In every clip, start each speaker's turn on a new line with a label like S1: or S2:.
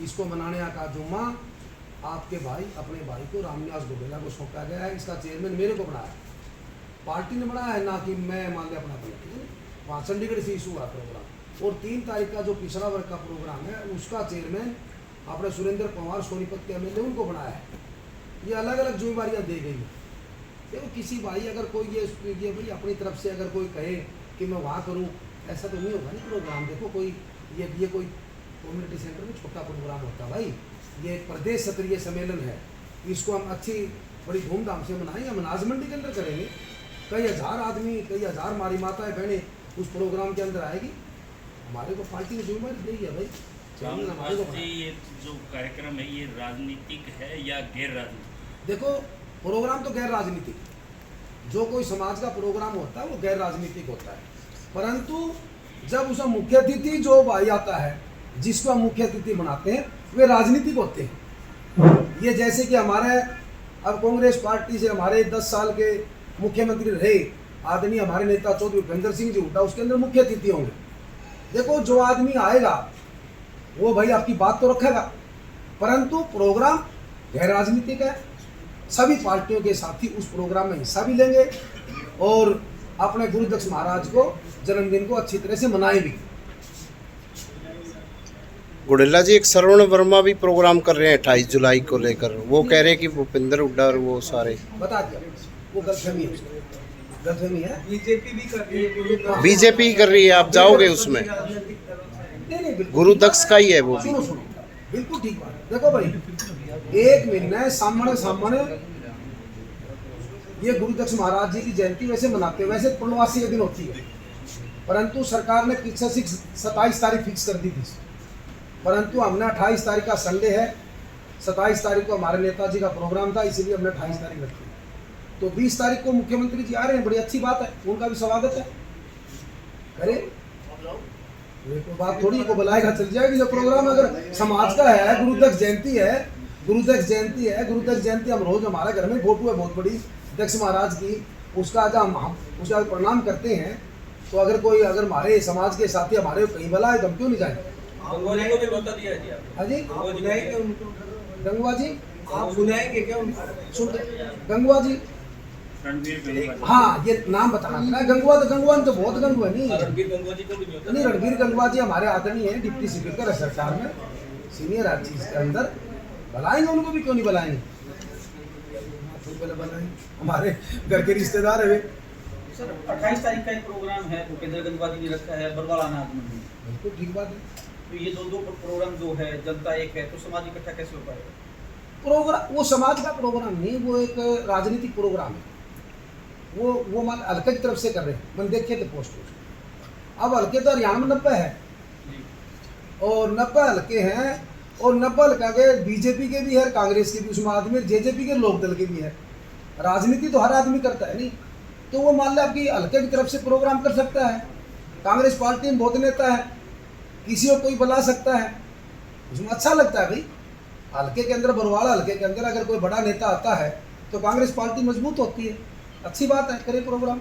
S1: इसको मनाने का जुम्मा आपके भाई अपने भाई को रामनिवास गोडेला को सौंपा गया है। इसका चेयरमैन मेरे को बनाया, पार्टी ने बनाया है, ना कि मैं मान लिया अपना अपना। वहाँ चंडीगढ़ से इशू हुआ प्रोग्राम, और 3 तारीख का जो पिछड़ा वर्ग का प्रोग्राम है उसका चेयरमैन अपने सुरेंद्र पवार सोनीपत के एमएलए उनको बनाया है। ये अलग अलग जिम्मेवारियाँ दी गई हैं। देखो किसी भाई अगर कोई ये भाई अपनी तरफ से अगर कोई कहे कि मैं वहाँ करूँ, ऐसा तो नहीं होगा नहीं प्रोग्राम। देखो कोई ये कोई कम्युनिटी सेंटर में छोटा प्रोग्राम होता है भाई, ये प्रदेश स्तरीय सम्मेलन है, इसको हम अच्छी बड़ी धूमधाम से मनाएंगे। हम अनाज मंडी के अंदर करेंगे, कई हज़ार आदमी, कई हज़ार हमारी माताएं बहनें उस प्रोग्राम के अंदर आएगी। हमारे को पार्टी की जिम्मेदारी दी है भाई। हमारे को
S2: ये जो कार्यक्रम है ये राजनीतिक है या गैर राजनीतिक?
S1: देखो प्रोग्राम तो गैर राजनीतिक, जो कोई समाज का प्रोग्राम होता है वो गैर राजनीतिक होता है, परंतु जब उसमें मुख्य अतिथि जो भाई आता है जिसको हम मुख्य अतिथि बनाते हैं वे राजनीतिक होते हैं। ये जैसे कि हमारे अब कांग्रेस पार्टी से हमारे 10 साल के मुख्यमंत्री रहे आदरणीय हमारे नेता चौधरी भूपेंद्र सिंह जी हुड्डा, उसके अंदर मुख्य अतिथि होंगे। देखो जो आदमी आएगा वो भाई आपकी बात तो रखेगा, परंतु प्रोग्राम गैर राजनीतिक है। सभी पार्टियों के साथी उस प्रोग्राम में हिस्सा भी लेंगे और अपने गुरुदक्ष महाराज को जन्मदिन को अच्छी तरह से मनाए भी।
S3: गोडेला जी, एक श्रवण वर्मा भी प्रोग्राम कर रहे हैं 28 जुलाई को लेकर, वो कह रहे हैं कि भूपेंद्र हुड्डा और वो सारे
S1: बता दिया, वो गलतफहमी है, गलतफहमी है।
S4: बीजेपी भी कर रही है,
S3: बीजेपी कर रही है, आप जाओगे उसमें?
S1: नहीं बिल्कुल
S3: गुरुदक्ष का ही है वो भी।
S1: सुनो बिल्कुल ठीक बात है। देखो भाई 1 महीने सामने ये गुरुदक्ष महाराज जी की जयंती वैसे मनाते हैं, वैसे पूर्णवासी के दिन होती है, परंतु सरकार ने पीछे 27 तारीख फिक्स कर दी थी, परंतु हमने 28 तारीख का संडे है, 27 तारीख को हमारे नेताजी का प्रोग्राम था, इसीलिए हमने 28 तारीख रखी। तो 20 तारीख को मुख्यमंत्री जी आ रहे हैं, बड़ी अच्छी बात है, उनका भी स्वागत है। अरे ये तो बात थोड़ी को बुलाएगा चल जाएगी। जो प्रोग्राम अगर समाज का है, गुरुदक्ष जयंती है, गुरुदक्ष जयंती हम रोज हमारे घर में फोटो है बहुत बड़ी दक्ष महाराज की, उसका आज हम उसका प्रणाम करते हैं। तो अगर हमारे समाज के साथी हमारे कहीं बुलाए तो हम क्यों नहीं जाएंगे?
S4: गंगवा को भी बता दिया जी आप।
S1: हाँ जी, गंगवा जी
S4: आप सुनाएंगे क्या उनको?
S1: सुन गंगवा जी, हाँ ये नाम बताना था। गंगवा तो बहुत गंगवा नहीं,
S4: रणबीर गंगवा जी को भी नहीं होता
S1: नहीं रणबीर गंगवा जी हमारे आदरणीय है, डिप्टी स्पीकर है सरकार में, सीनियर हर चीज के अंदर, बुलाएंगे उनको भी, क्यों नहीं बुलाएंगे? हमारे घर के रिश्तेदार है वे।
S5: सर 28 तारीख का एक प्रोग्राम है, भूपेंद्र गंगवा जी ने रखा है बरवाला अनाज मंडी।
S1: बिल्कुल ठीक बात है।
S5: तो ये दो प्रोग्राम जो है, जनता एक है, तो समाज इकट्ठा कैसे हो पाएगा?
S1: प्रोग्राम वो समाज का प्रोग्राम नहीं, वो एक राजनीतिक प्रोग्राम है। वो मान हल्के की तरफ से कर रहे हैं, मैंने देखे थे पोस्ट। अब हल्के तो हरियाणा में 90 है और 90 हल्के हैं, और 90 हल्का के बीजेपी के भी है, कांग्रेस के भी, उसमें आदमी जेजेपी के लोकदल के भी है। राजनीति तो हर आदमी करता है नहीं, तो वो मान लो आपकी हल्के की तरफ से प्रोग्राम कर सकता है। कांग्रेस पार्टी में बहुत नेता है, किसी को कोई बुला सकता है, उसमें अच्छा लगता है भाई। हल्के के अंदर, बरवाड़ा हल्के के अंदर अगर कोई बड़ा नेता आता है तो कांग्रेस पार्टी मजबूत होती है, अच्छी बात है, करे प्रोग्राम।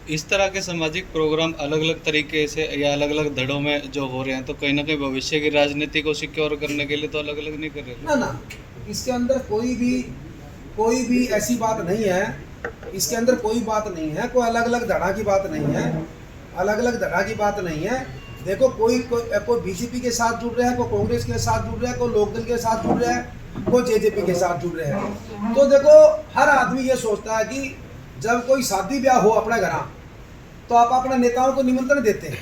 S6: इस तरह के सामाजिक प्रोग्राम अलग अलग तरीके से या अलग अलग धड़ों में जो हो रहे हैं, तो कहीं ना कहीं भविष्य की राजनीति को सिक्योर करने के लिए तो अलग अलग नहीं कर रहे
S1: ना, इसके अंदर कोई भी ऐसी बात नहीं है, इसके अंदर कोई बात नहीं है, कोई अलग अलग धड़ा की बात नहीं है, अलग अलग धड़ा की बात नहीं है। देखो कोई बीजेपी के साथ जुड़ रहा है, कोई कांग्रेस के साथ जुड़ रहा है, कोई लोकदल के साथ जुड़ रहा है, कोई जेजेपी के साथ जुड़ रहे हैं। तो देखो हर आदमी ये सोचता है कि जब कोई शादी ब्याह हो अपने घर, तो आप अपने नेताओं को निमंत्रण देते हैं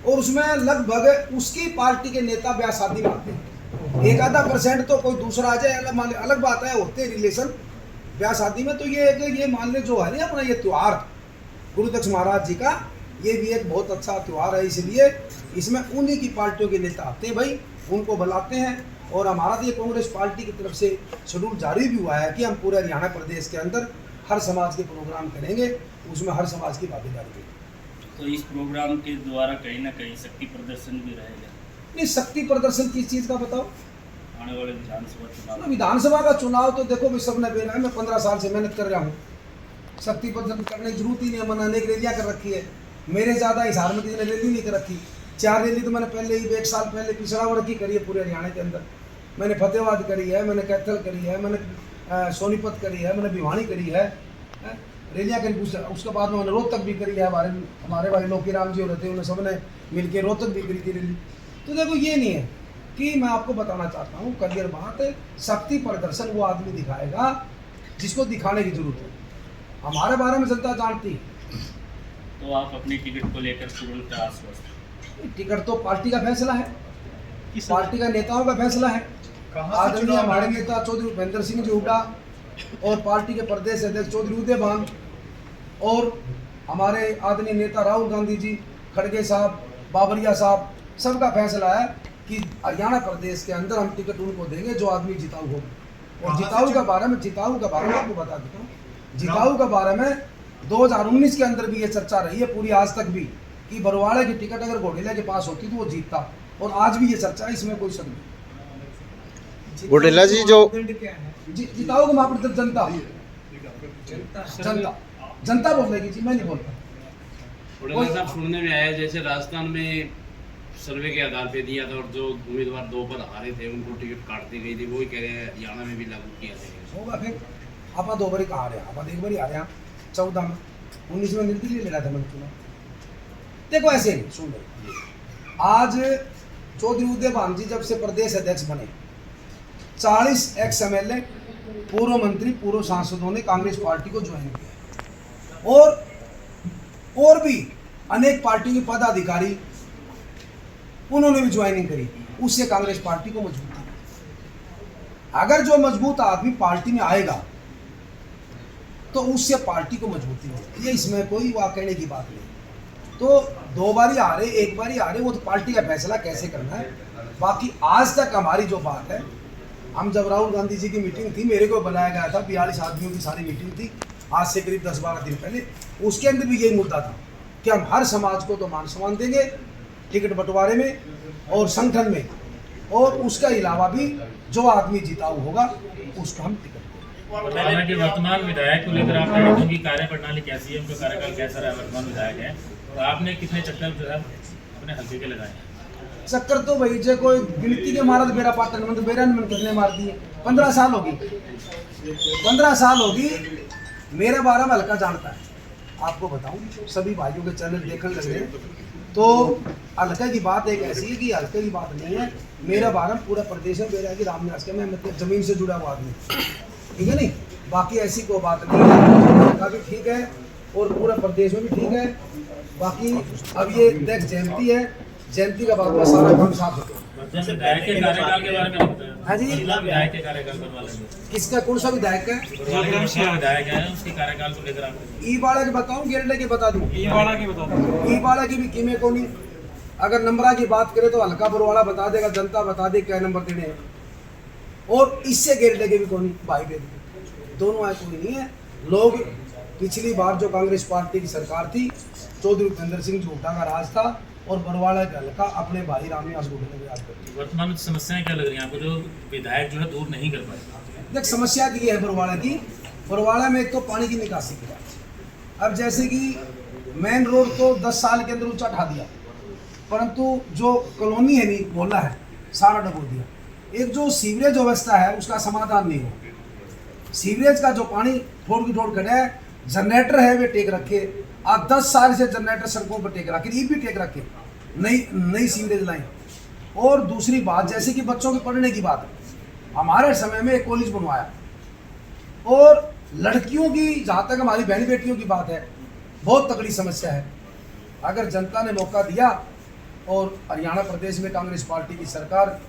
S1: और उसमें लगभग उसकी पार्टी के नेता ब्याह शादी में आते हैं। 1-आधा% तो कोई दूसरा आ जाए, अलग बात है, होते हैं रिलेशन ब्याह शादी में। तो ये मान ले जो है अपना ये त्यौहार गुरुदक्ष महाराज जी का, ये भी एक बहुत अच्छा त्यौहार है, इसलिए इसमें उन्हीं की पार्टियों के नेता आते हैं भाई, उनको बुलाते हैं। और हमारा तो ये कांग्रेस पार्टी की तरफ से शेड्यूल जारी भी हुआ है कि हम पूरे हरियाणा प्रदेश के अंदर हर समाज के प्रोग्राम करेंगे, उसमें हर समाज की भागीदारी देंगे।
S2: तो इस प्रोग्राम के द्वारा कहीं ना कहीं शक्ति प्रदर्शन भी रहेगा?
S1: नहीं, शक्ति प्रदर्शन किस चीज़ का बताओ?
S2: आने वाले विधानसभा चुनाव।
S1: विधानसभा का चुनाव तो देखो भी सबने बेरा है, मैं 15 साल से मेहनत कर रहा हूँ, शक्ति प्रदर्शन करने की जरूरत ही नहीं है, मैंने अनेक रैलियाँ कर रखी है, मेरे ज़्यादा हिसार में किसी ने रैली नहीं कर रखी। 4 रैली तो मैंने पहले ही 1 साल पहले पिछड़ा वर्ग की करी है पूरे हरियाणा के अंदर। मैंने फतेहाबाद करी है, मैंने कैथल करी है, मैंने सोनीपत करी है, मैंने भिवानी करी है, रैलियाँ करी। उसके बाद में मैंने रोहतक भी करी है। हमारे भाई लोकी राम जी हो रहे थे, उन्हें सबने मिलकर रोहतक भी करी थी रैली। तो देखो ये नहीं है कि मैं आपको बताना चाहता हूँ क्लियर बात है, शक्ति प्रदर्शन वो आदमी दिखाएगा जिसको दिखाने की जरूरत है। हमारे बारे में जनता जानती है।
S2: तो आप अपनी टिकट को लेकर तुरंत आश्वस्त?
S1: टिकट तो पार्टी का फैसला है, पार्टी का नेताओं का फैसला है। आदरणीय हमारे नेता चौधरी भूपेंद्र सिंह जी हुड्डा और पार्टी के प्रदेश अध्यक्ष चौधरी उदय भान और हमारे आदरणीय नेता राहुल गांधी जी, खड़गे साहब, बाबरिया साहब, सबका फैसला है कि हरियाणा प्रदेश के अंदर हम टिकट उनको देंगे जो आदमी जिताऊ हो। और जिताऊ के बारे में आपको बता देता हूँ, जिताऊ के बारे में 2019 के अंदर भी ये चर्चा रही है पूरी आज तक भी कि बरवाड़ा की टिकट अगर घोडेला के पास होती तो वो जीतता, और आज भी ये चर्चा है, इसमें कोई शक नहीं।
S3: घोडेला जी जो
S1: जिताऊ का मापदंड जनता जनता बोलेगी जी, मैं नहीं बोलता।
S7: घोडेला साहब, सुनने में आया जैसे राजस्थान में सर्वे के आधार पे दिया था और जो उम्मीदवार 2 पद हारे थे उनको टिकट काट दी गई थी, वही कह रहे हैं हरियाणा में भी लागू किया जाएगा। होगा
S1: फिर आप 2 बारी कहाँ रहे, आप 1 बारी आ रहे हैं 14 में, 19 में निर्दलीय ले रहा था मैंने चुनाव। देखो ऐसे नहीं, सुन रहे आज चौधरी उदय भान जी जब से प्रदेश अध्यक्ष बने 40 एक्स MLA, पूर्व मंत्री, पूर्व सांसदों ने कांग्रेस पार्टी को ज्वाइन किया और भी अनेक पार्टी के पदाधिकारी उन्होंने भी ज्वाइनिंग करी। उससे कांग्रेस पार्टी को मजबूती, अगर जो मजबूत आदमी पार्टी में आएगा तो उससे पार्टी को मजबूती मिलेगी, ये इसमें कोई कहने की बात नहीं। तो 2 बारी आ रहे, 1 बारी आ रहे, वो तो पार्टी का फैसला कैसे करना है। बाकी आज तक हमारी जो बात है, हम जब राहुल गांधी जी की मीटिंग थी, मेरे को बुलाया गया था, 42 आदमियों की सारी मीटिंग थी आज से करीब 10-12 दिन पहले। उसके अंदर भी यही मुद्दा था कि हम हर समाज को तो मान सम्मान देंगे टिकट बंटवारे में और संगठन में, और उसके अलावा भी जो आदमी जिताऊ होगा उसको हम टिकट देंगे।
S8: हरियाणा के वर्तमान विधायक को लेकर आप विधायकों की कार्य प्रणाली कैसी है, उनका कार्यकाल कैसा रहा, वर्तमान विधायक है, और आपने कितने चक्कर जो है अपने हल्के के लगाए?
S1: चक्कर तो भाई जो कोई गिनती के मारा तो मेरा पार्टनर मतलब बेरा ने कितने मार दिए। 15 साल होगी, 15 साल होगी मेरे बारे में हल्का जानता है। आपको बताऊं, सभी भाइयों के चैनल देखने लग रहे हैं तो हल्के की बात एक ऐसी है कि हल्के की बात नहीं है। मेरा बारे में पूरा प्रदेश में मेरा कि रामनिवास के मैं मतलब जमीन से जुड़ा हुआ आदमी, ठीक है नहीं, बाकी ऐसी कोई बात नहीं है। हल्का भी ठीक है और पूरा प्रदेश में भी ठीक है। बाकी अब ये देख जयंती है, जयंती का बाद में सारा काम साफ होता है।
S8: विधायक के कार्यकाल के बारे में बताएं।
S1: हाँ जी,
S8: विधायक के कार्यकाल बनवा लेंगे।
S1: किसका, कौन सा विधायक है?
S8: विधायक है, उसके कार्यकाल को लेकर आप
S1: ई-बाड़ा के बताऊं, गेरडे के बता दूं?
S8: ई-बाड़ा की बता दो।
S1: ई-बाड़ा की भी कीमे को नहीं। अगर नंबरा की बात करें तो हल्का बरवाड़ा बता देगा, जनता बता दे क्या नंबर देने हैं, और इससे गेरडे के भी कोई नहीं, भाई बेटी दोनों है, कोई नहीं है। लोग पिछली बार जो कांग्रेस पार्टी की सरकार थी, चौधरी भूपेंद्र सिंह जी हुड्डा का राज था, और बरवाड़ा का हल्का अपने भाई रामनिवास गोडे ने याद कर।
S8: वर्तमान में समस्याएं क्या लग रही हैं आपको जो विधायक जो है दूर नहीं कर पाए?
S1: देख समस्या की है बरवाड़ा की, बरवाड़ा में एक तो पानी की निकासी की बात। अब जैसे कि मेन रोड तो 10 साल के अंदर ऊंचा ढा दिया, परंतु जो कॉलोनी है नहीं मोहल्ला है सारा डबो दिया। एक जो सीवरेज व्यवस्था है उसका समाधान नहीं हो। सीवरेज का जो पानी ठोड़ की ठोड़ खड़ा है, जनरेटर है वे टेक रखे, आप 10 साल से जनरेटर सड़कों पर टेक रखे, ये भी टेक रखे, नई सीवरेज लाइन। और दूसरी बात, जैसे कि बच्चों के पढ़ने की बात है, हमारे समय में एक कॉलेज बनवाया, और लड़कियों की जहाँ तक हमारी बहन बेटियों की बात है, बहुत तगड़ी समस्या है। अगर जनता ने मौका दिया और हरियाणा प्रदेश में कांग्रेस पार्टी की सरकार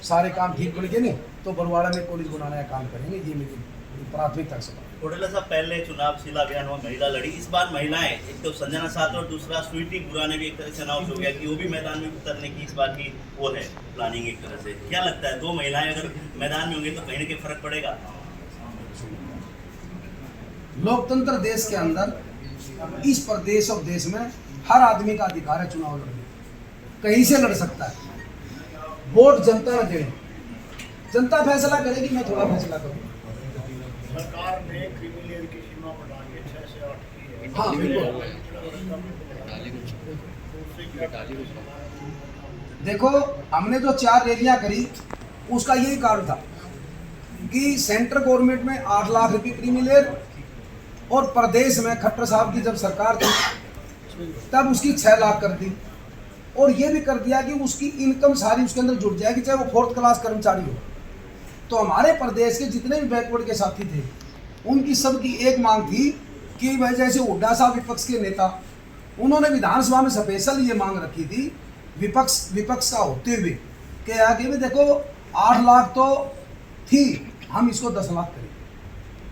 S1: सारे काम ठीक बन गए नहीं तो बरवाड़ा में कॉलेज बनाने का काम करेंगे, ये मेरी प्राथमिकता से।
S9: घोडेला साहब, पहले चुनाव शीला अभियान में महिला लड़ी, इस बार महिलाएं, एक तो संजना साथ और दूसरा स्वीटी बुरा ने भी एक तरह से अनाउंस हो गया कि वो भी मैदान में उतरने की इस बार की वो है प्लानिंग एक तरह से। क्या लगता है 2 महिलाएं अगर मैदान में होंगी तो कहीं ना कहीं फर्क पड़ेगा?
S1: लोकतंत्र देश के अंदर, इस प्रदेश और देश में हर आदमी का अधिकार है चुनाव लड़ने, कहीं से लड़ सकता है। वोट जनता ने देनी, जनता फैसला करेगी, मैं थोड़ा फैसला करूँगा।
S10: सरकार ने क्रिमिनल की सीमा बढ़ा के 6 से 8 की है।
S1: हाँ बिल्कुल।
S10: उससे क्या
S1: देखो, हमने जो 4 रैलियां करी उसका यही कारण था कि सेंट्रल गवर्नमेंट में 8 लाख रुपए क्रीमी लेयर और प्रदेश में खट्टर साहब की जब सरकार थी तब उसकी 6 लाख कर दी, और ये भी कर दिया कि उसकी इनकम सारी उसके अंदर जुड़ जाएगी, चाहे वो 4th क्लास कर्मचारी हो। तो हमारे प्रदेश के जितने भी बैकवर्ड के साथी थे उनकी सबकी एक मांग थी कि भाई जैसे हुड्डा साहब विपक्ष के नेता, उन्होंने विधानसभा में स्पेशल ये मांग रखी थी विपक्ष का होते हुए कि आगे भी देखो 8 लाख तो थी, हम इसको 10 लाख करें।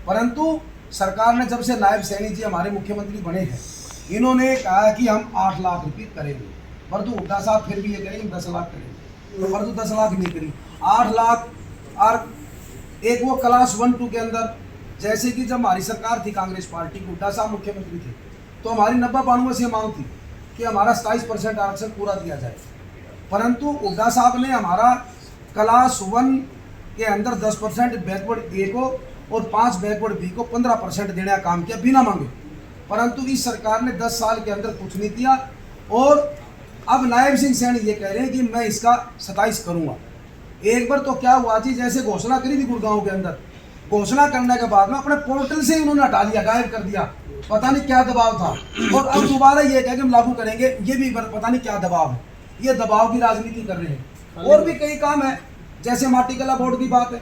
S1: परंतु सरकार ने जब से नायब सैनी जी हमारे मुख्यमंत्री बने हैं, इन्होंने कहा कि हम 8 लाख रुपये करेंगे, परंतु हुड्डा साहब फिर भी ये करेंगे 10 लाख करेंगे, परंतु 10 लाख नहीं करी, 8 लाख। और एक वो क्लास 1-2 के अंदर, जैसे कि जब हमारी सरकार थी कांग्रेस पार्टी, हुड्डा साहब मुख्यमंत्री थे, तो हमारी 90-92 से मांग थी कि हमारा 27% आरक्षण पूरा दिया जाए, परंतु हुड्डा साहब ने हमारा क्लास 1 के अंदर 10% बैकवर्ड ए को और 5 बैकवर्ड बी को 15% देने का काम किया बिना मांगे। परंतु इस सरकार ने 10 साल के अंदर कुछ नहीं किया, और अब नायब सिंह सैनी ये कह रहे हैं कि मैं इसका 27 करूंगा। एक बार तो क्या हुआ जी, जैसे घोषणा करी थी गुड़गांव के अंदर, घोषणा करने के बाद में अपने पोर्टल से उन्होंने हटा लिया, गायब कर दिया, पता नहीं क्या दबाव था, और अब दोबारा ये कह के हम लागू करेंगे, ये भी पता नहीं क्या दबाव है। ये दबाव की राजनीति कर रहे हैं। और भी कई काम है, जैसे माटी कला बोर्ड की बात है।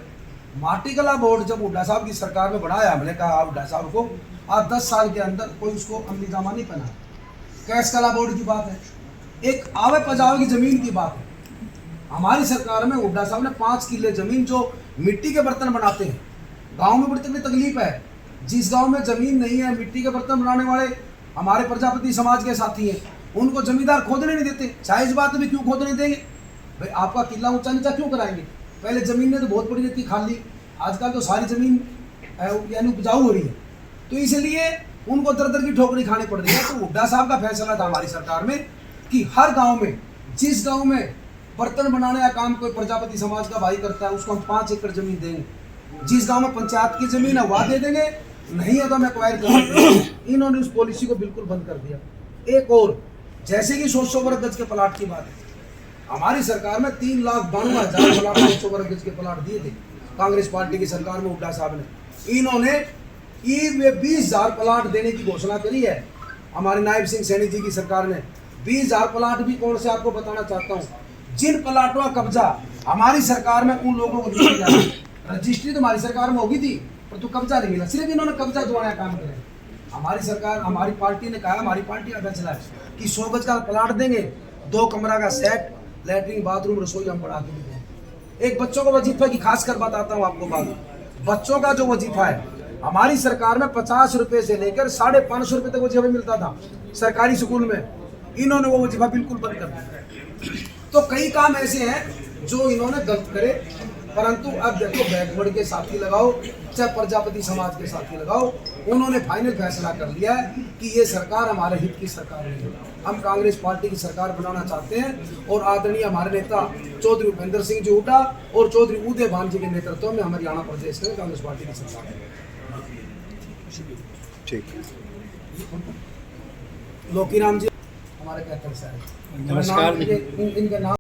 S1: माटी कला बोर्ड जब हुड्डा साहब की सरकार में बढ़ाया, हमने कहा हुड्डा साहब को आज 10 साल के अंदर कोई उसको अमली जामा नहीं पहना। कैश कला बोर्ड की बात है, एक आवे पजावे की जमीन की बात है। हमारी सरकार में हुड्डा साहब ने 5 किले जमीन जो मिट्टी के बर्तन बनाते हैं, गांव में बड़ी तकलीफ है, जिस गांव में जमीन नहीं है, मिट्टी के बर्तन बनाने वाले हमारे प्रजापति समाज के साथी हैं, उनको जमींदार खोदने नहीं देते। जायज बात भी, क्यों खोदने देंगे भाई, आपका किला ऊंचा नीचा क्यों कराएंगे? पहले जमीनें तो बहुत बड़ी रहती खाली, आजकल तो सारी जमीन यानी उपजाऊ हो रही है, तो इसलिए उनको दर दर की ठोकरी खानी पड़ रही है। तो हुड्डा साहब का फैसला था हमारी सरकार में कि हर गाँव में, जिस गाँव में बर्तन बनाने का काम कोई प्रजापति समाज का भाई करता है, उसको हम 5 एकड़ जमीन देंगे। जिस गांव में पंचायत की जमीन है वह दे देंगे, नहीं है तो हम एक्वायर कर देंगे। इन्होंने उस पॉलिसी को बिल्कुल बंद कर दिया। एक और, जैसे कि 100 वर्ग गज के प्लाट की बात है, हमारी सरकार में 3,92,000 प्लाट 100 वर्ग गज के प्लाट दिए थे कांग्रेस पार्टी की सरकार में हुड्डा साहब ने। इन्होंने 20,000 प्लाट देने की घोषणा करी है हमारे नायब सिंह सैनी जी की सरकार ने। 20,000 प्लाट भी कौन से आपको बताना चाहता हूँ, जिन प्लाटों का कब्जा हमारी सरकार में उन लोगों को दिया जाए। रजिस्ट्री तो हमारी सरकार में होगी थी, पर तो कब्जा नहीं मिला, सिर्फ इन्होंने कब्जा दिलाने का काम किया। हमारी सरकार, हमारी पार्टी ने कहा, हमारी पार्टी का फैसला है कि 100 गज का प्लाट देंगे, 2 कमरा का सेट, लैट्रिन बाथरूम रसोई हम बढ़ा के देंगे। एक बच्चों को वजीफे की खास कर बताता हूँ आपको बात, बच्चों का जो वजीफा है हमारी सरकार में 50 रुपए से लेकर 550 रुपए तक वजीफा मिलता था सरकारी स्कूल में, इन्होंने वो वजीफा बिल्कुल बंद कर दिया। तो कई काम ऐसे हैं जो इन्होंने गलत करे, परंतु अब देखो बैकवर्ड के साथी लगाओ चाहे प्रजापति समाज के साथी लगाओ, उन्होंने फाइनल फैसला कर लिया है कि ये सरकार हमारे हित की सरकार नहीं है। हम कांग्रेस पार्टी की सरकार बनाना चाहते हैं, और आदरणीय हमारे नेता चौधरी भूपेंद्र सिंह जी हुड्डा और चौधरी उदय भान जी के नेतृत्व में हरियाणा प्रदेश में कांग्रेस पार्टी की सरकार है।
S3: ठीक,
S1: लोकीराम जी हमारे कहते हैं,
S3: नमस्कार।
S1: इनका नाम